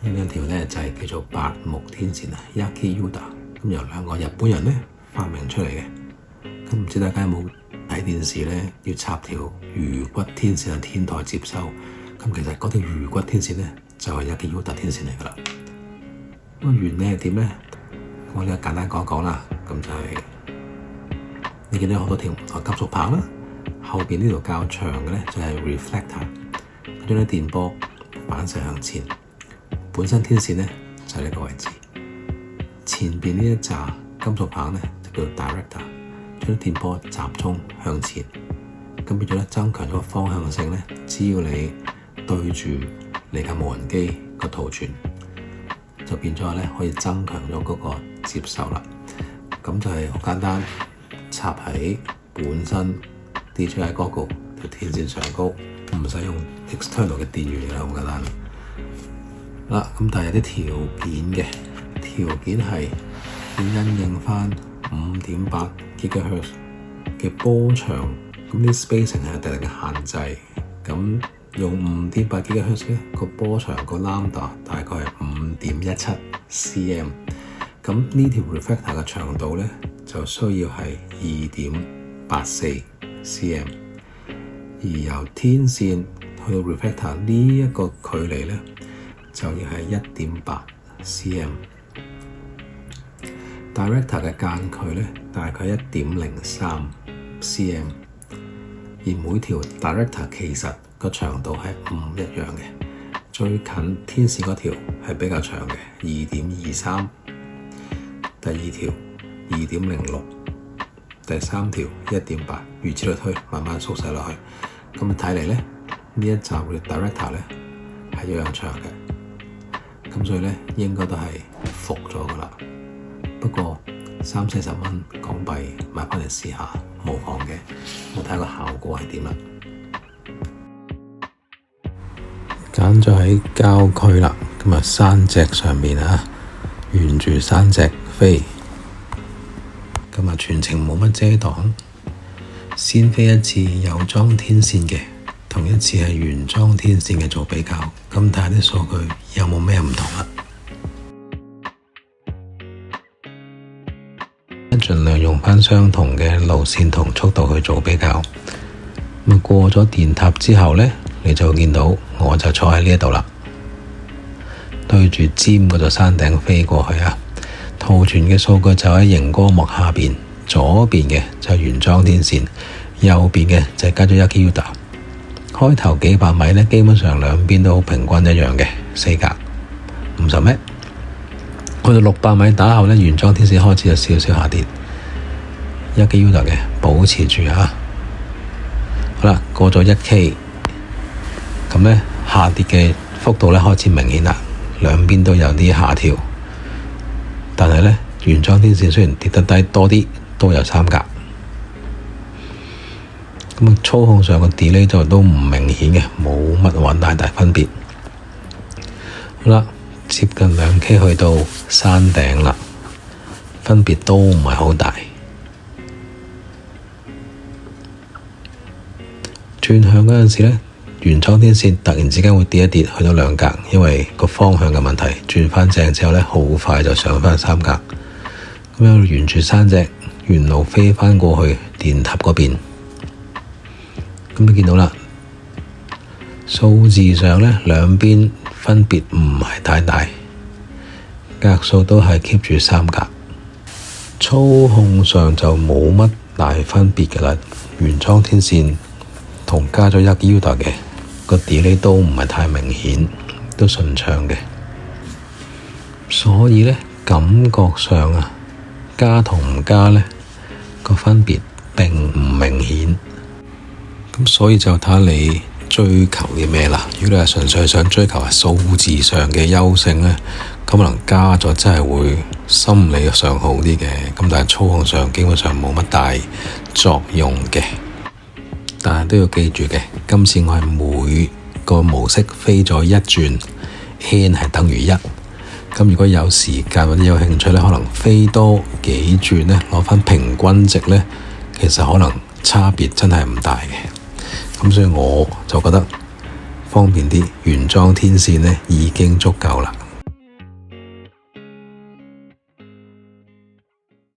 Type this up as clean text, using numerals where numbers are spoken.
呢兩條咧就係叫做白木天線啊 ，Yaki Uda。咁由兩個日本人咧發明出嚟嘅。咁唔知大家有冇睇電視咧？要插條魚骨天線喺天台接收。咁其實嗰條魚骨天線咧就係Yaki Uda天線嚟噶啦。咁原理係點咧？我呢個簡單講一講啦。咁就係你見到好多條金屬棒啦，後邊呢條較長嘅咧就係 reflector， 將啲電波反射向前。本身天線咧就係呢個位置，前邊呢一紮金屬棒咧就叫 director， 將啲電波集中向前，咁變咗咧增強咗個方向性咧。只要你對住你架無人機個圖傳，就變咗咧可以增強咗嗰個接受啦。咁就係好簡單，插喺本身 DJI Goggle 條天線上高，唔使用 external 嘅電源啦，好簡單。咁但係有啲條件嘅，條件係要因應翻 5.8 GHz 嘅波長，咁啲 spacing 係有特定嘅限制。咁用 5.8 GHz 咧，個波長個 lambda 大概係 5.17 cm。咁呢條 reflector 嘅長度咧就需要係 2.84 cm， 而由天線去到 reflector 呢一個距離咧就要係 1.8 cm。 director 嘅間距咧大概 1.03 cm， 而每條 director 其實個長度係唔一樣嘅，最近天線嗰條係比較長嘅 2.23， 第二條 2.06， 第三條 1.8， 如此類推，慢慢縮細落去。咁睇嚟咧，呢一集嘅 director 咧係一樣長嘅，咁所以咧應該都係服咗噶啦。不過30-40蚊港幣買翻嚟試下無妨嘅，我睇個效果係點啦。揀咗喺郊區啦，咁啊山脊上面啊，沿住山脊飛，咁啊全程冇乜遮擋，先飛一次有裝天線嘅，同一次係原裝天線嘅做比較，咁睇下啲數據有冇咩唔同啦。盡量用翻相同嘅路線同速度去做比較。咁過咗電塔之後呢，你就見到我就坐喺呢一度啦，對住尖嗰座山頂飛過去啊。圖傳嘅數據就喺熒光幕下邊，左邊嘅就係原裝天線，右邊嘅就係加咗Yaki Uda。開頭幾百米呢，基本上兩邊都好平均一樣嘅4格50米。去到600米打後呢，原裝天線開始有少少下跌，Yaki Uda嘅保持住啊。好啦，過咗1K， 咁呢下跌嘅幅度呢開始明顯啦，兩邊都有啲下調，但係呢原裝天線雖然跌得低多啲，都有3格。咁操控上個 delay 就都唔明顯嘅，冇乜話大分別。好啦，接近2K 去到山頂啦，分別都唔係好大。轉向嗰陣時呢，原裝天線突然之間會跌一跌去到2格，因為個方向嘅問題。轉翻正之後呢，好快就上翻3格。咁樣沿住山脊沿路飛翻過去電塔嗰邊。咁你見到啦，數字上呢，兩邊分別唔係太大，格數都係 keep 住3格。操控上就冇乜大分別嘅啦，原裝天線同加咗Yaki Uda嘅個 delay 都唔係太明顯，都順暢嘅。所以呢，感覺上啊，加同唔加呢個分別並唔明顯。咁所以就睇下你追求啲咩啦。如果你係純粹想追求係數字上嘅優勝呢，咁可能加咗真係會心理上好啲嘅。咁但係操控上基本上冇乜大作用嘅。但係都要記住嘅，今次我係每個模式飛咗1轉 n 係等於1。咁如果有時間或者有興趣呢，可能飛多幾轉呢，攞翻平均值呢，其實可能差別真係唔大嘅。咁所以我就覺得方便啲，原裝天線呢已經足夠啦。